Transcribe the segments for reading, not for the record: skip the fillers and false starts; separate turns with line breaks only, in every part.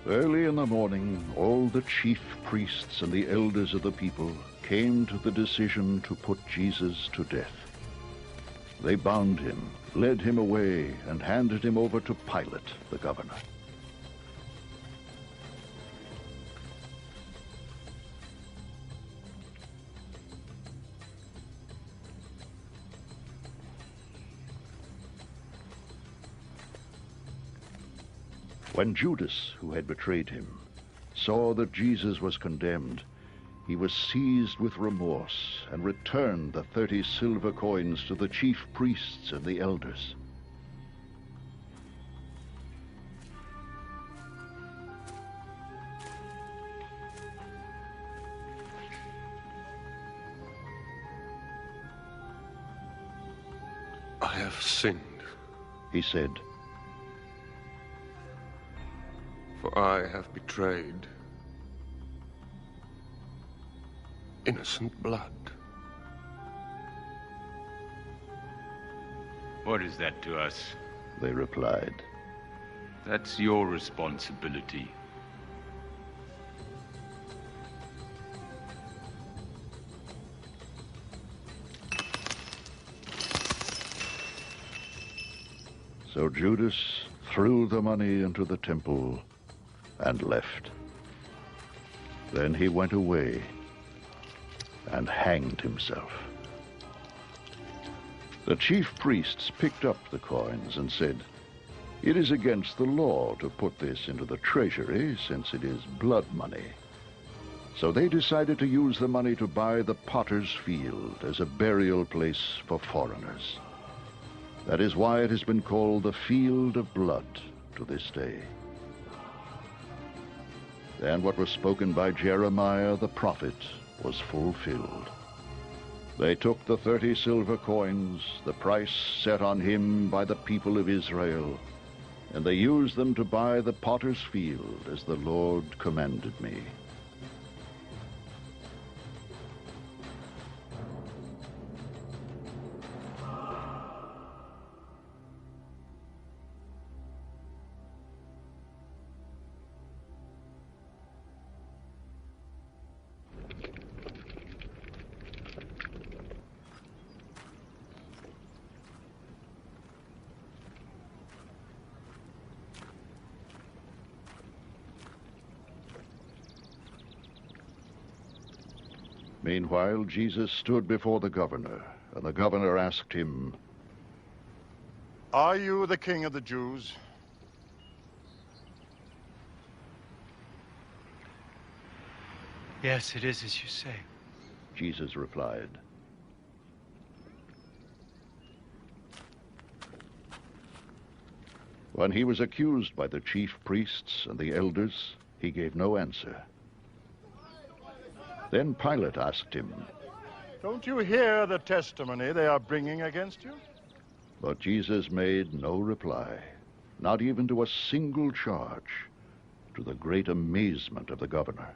Early in the morning, all the chief priests and the elders of the people came to the decision to put Jesus to death. They bound him, led him away, and handed him over to Pilate, the governor. When Judas, who had betrayed him, saw that Jesus was condemned, he was seized with remorse and returned the 30 silver coins to the chief priests and the elders.
I have sinned,
he said,
for I have betrayed innocent blood.
What is that to us?
they replied.
That's your responsibility.
So Judas threw the money into the temple and left. Then he went away and hanged himself. The chief priests picked up the coins and said, "It is against the law to put this into the treasury, since it is blood money." So they decided to use the money to buy the potter's field as a burial place for foreigners. That is why it has been called the Field of Blood to this day. And what was spoken by Jeremiah the prophet was fulfilled. They took the 30 silver coins, the price set on him by the people of Israel, and they used them to buy the potter's field as the Lord commanded me. Meanwhile, Jesus stood before the governor, and the governor asked him,
"Are you the king of the Jews?"
Yes, it is as you say.
Jesus replied. When he was accused by the chief priests and the elders, he gave no answer. Then Pilate asked him,
"Don't you hear the testimony they are bringing against you?"
but Jesus made no reply, not even to a single charge, to the great amazement of the governor.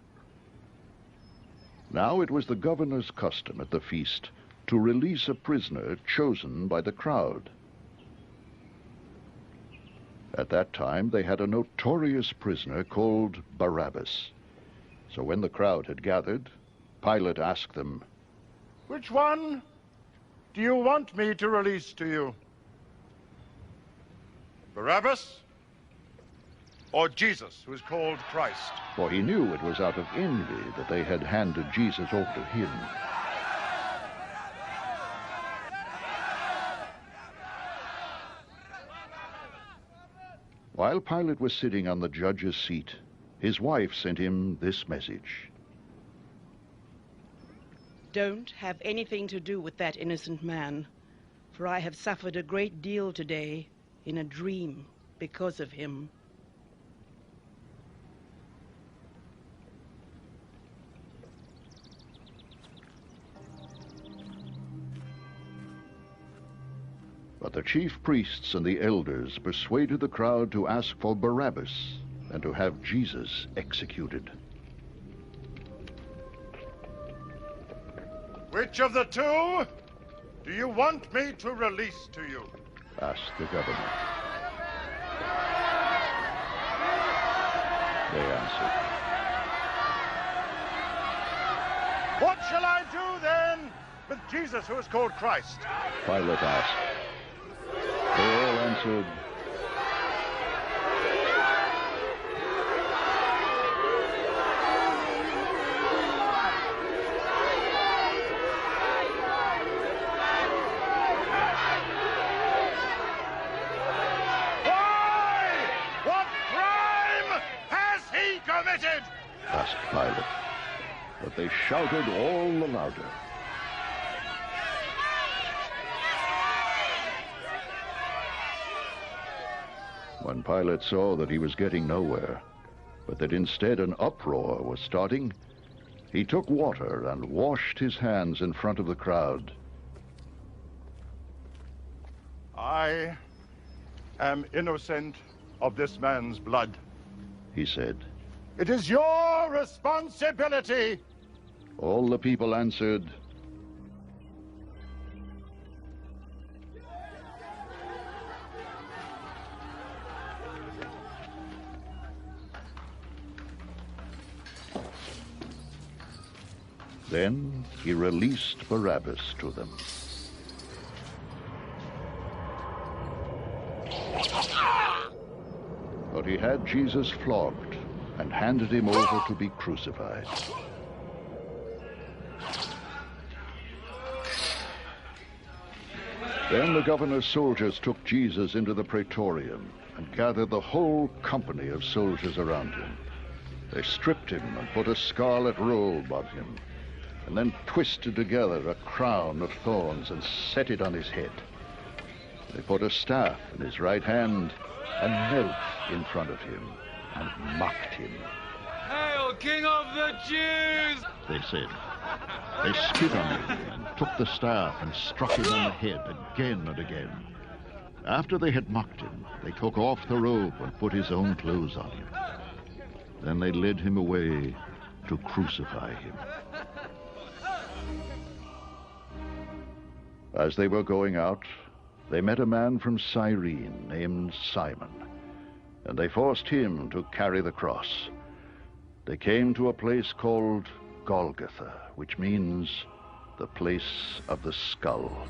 Now it was the governor's custom at the feast to release a prisoner chosen by the crowd. At that time, they had a notorious prisoner called Barabbas. So when the crowd had gathered, Pilate asked them,
"Which one do you want me to release to you? Barabbas or Jesus, who is called Christ?"
for he knew it was out of envy that they had handed Jesus over to him. While Pilate was sitting on the judge's seat, his wife sent him this message.
Don't have anything to do with that innocent man, for I have suffered a great deal today in a dream because of him.
But the chief priests and the elders persuaded the crowd to ask for Barabbas and to have Jesus executed.
"Which of the two do you want me to release to you?"
asked the governor. they answered.
What shall I do then with Jesus who is called Christ?
Pilate asked. They all answered,
Why? What crime has he committed?
asked Pilate. But they shouted all the louder. When Pilate saw that he was getting nowhere, but that instead an uproar was starting, he took water and washed his hands in front of the crowd.
I am innocent of this man's blood,
He said.
It is your responsibility.
All the people answered, Then he released Barabbas to them. But he had Jesus flogged and handed him over to be crucified. Then the governor's soldiers took Jesus into the praetorium and gathered the whole company of soldiers around him. They stripped him and put a scarlet robe on him, and then twisted together a crown of thorns and set it on his head. They put a staff in his right hand and knelt in front of him and mocked him.
Hail, King of the Jews!
They said. They spit on him and took the staff and struck him on the head again and again. After they had mocked him, they took off the robe and put his own clothes on him. Then they led him away to crucify him. As they were going out, they met a man from Cyrene named Simon, and they forced him to carry the cross. They came to a place called Golgotha, which means the place of the skull.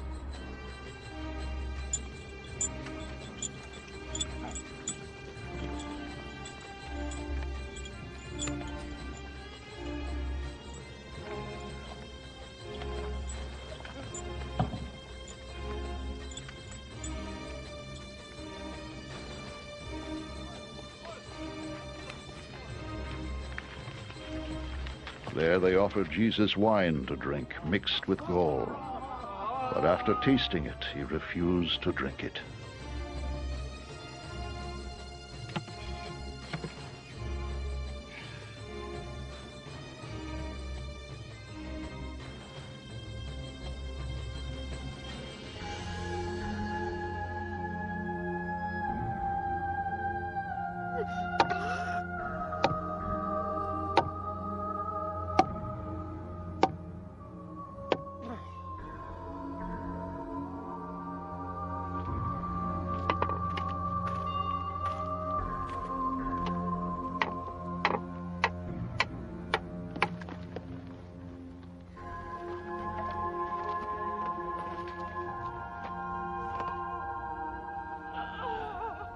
There they offered Jesus wine to drink, mixed with gall. But after tasting it, he refused to drink it.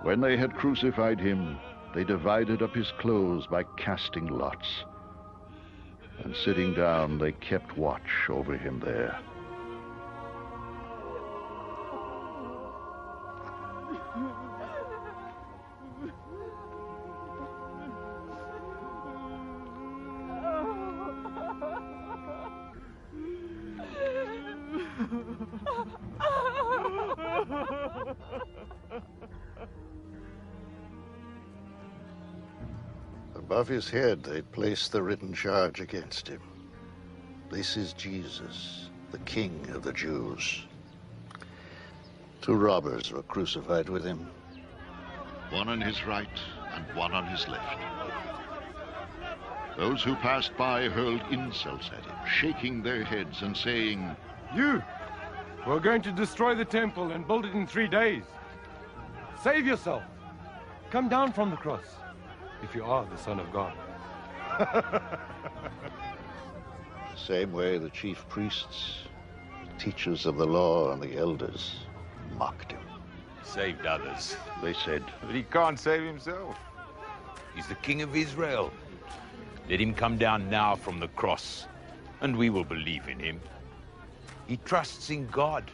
When they had crucified him, they divided up his clothes by casting lots. And sitting down, they kept watch over him there. Above his head, they placed the written charge against him. This is Jesus, the King of the Jews. 2 robbers were crucified with him, one on his right and one on his left. Those who passed by hurled insults at him, shaking their heads and saying,
You! We're going to destroy the temple and build it in 3 days. Save yourself. Come down from the cross. if you are the Son of God.
The same way the chief priests, teachers of the law, and the elders mocked him.
Saved others.
They said,
But he can't save himself.
He's the King of Israel. Let him come down now from the cross, and we will believe in him. He trusts in God.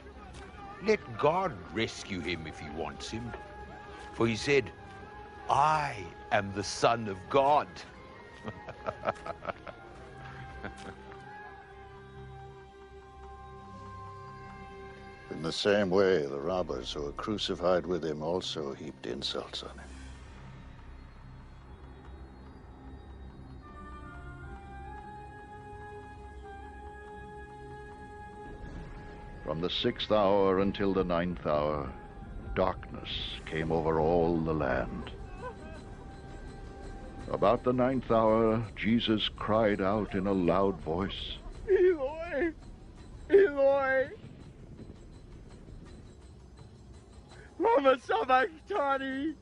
Let God rescue him if he wants him. For he said, I am the Son of God.
In the same way, the robbers who were crucified with him also heaped insults on him. From the 6th hour until the 9th hour, darkness came over all the land. About the 9th hour, Jesus cried out in a loud voice,
Eloi, Eloi, lama sabachthani,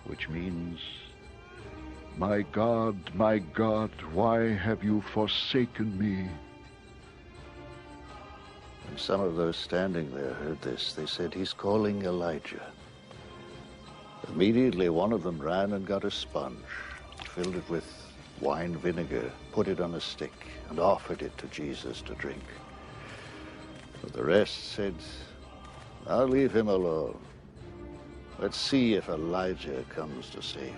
which means, my God, why have you forsaken me? When some of those standing there heard this, they said, he's calling Elijah. Immediately, one of them ran and got a sponge, filled it with wine vinegar, put it on a stick, and offered it to Jesus to drink. But the rest said, I'll leave him alone. Let's see if Elijah comes to save him.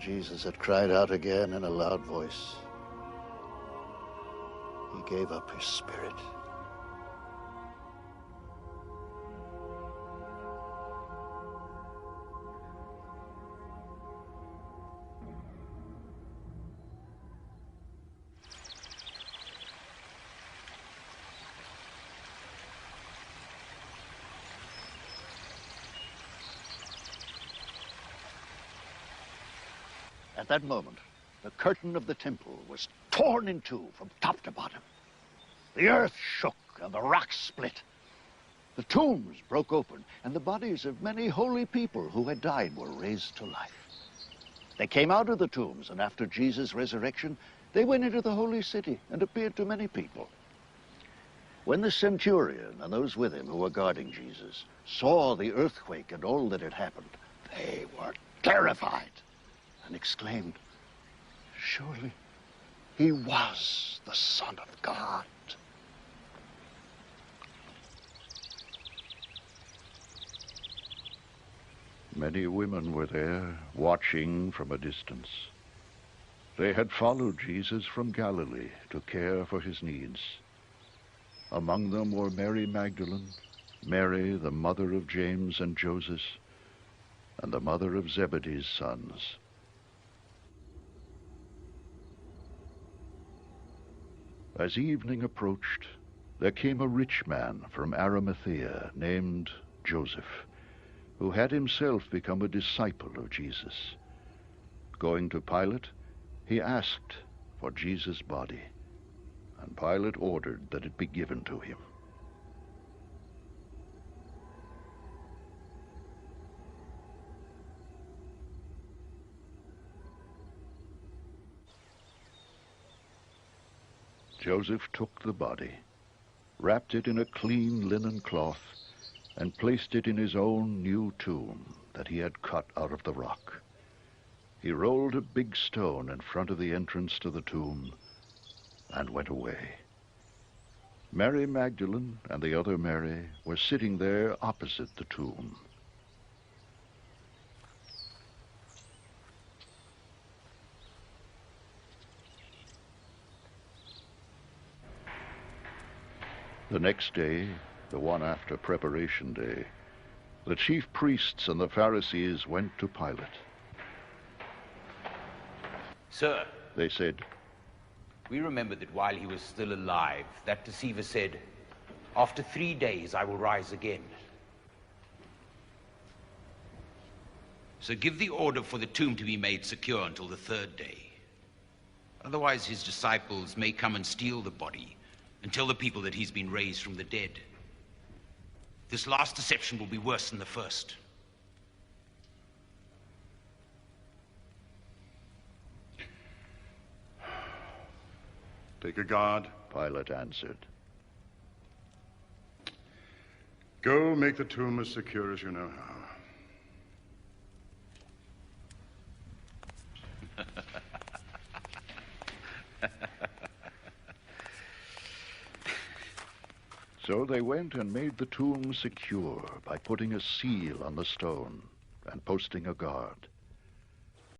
Jesus had cried out again in a loud voice. He gave up his spirit. At that moment, the curtain of the temple was torn in two from top to bottom. The earth shook and the rocks split. The tombs broke open, and the bodies of many holy people who had died were raised to life. They came out of the tombs, and after Jesus' resurrection, they went into the holy city and appeared to many people. When the centurion and those with him who were guarding Jesus saw the earthquake and all that had happened, they were terrified and exclaimed, surely he was the Son of God. Many women were there, watching from a distance. They had followed Jesus from Galilee to care for his needs. Among them were Mary Magdalene, Mary, the mother of James and Joseph, and the mother of Zebedee's sons. As evening approached, there came a rich man from Arimathea named Joseph, who had himself become a disciple of Jesus. Going to Pilate, he asked for Jesus' body, and Pilate ordered that it be given to him. Joseph took the body, wrapped it in a clean linen cloth, and placed it in his own new tomb that he had cut out of the rock. He rolled a big stone in front of the entrance to the tomb and went away. Mary Magdalene and the other Mary were sitting there opposite the tomb. The next day, the one after Preparation Day, the chief priests and the Pharisees went to Pilate.
Sir,
They said,
We remember that while he was still alive, that deceiver said, "After 3 days I will rise again." So give the order for the tomb to be made secure until the 3rd day. Otherwise his disciples may come and steal the body and tell the people that he's been raised from the dead. This last deception will be worse than the first.
Take a guard.
Pilate answered.
Go make the tomb as secure as you know how.
So they went and made the tomb secure by putting a seal on the stone and posting a guard.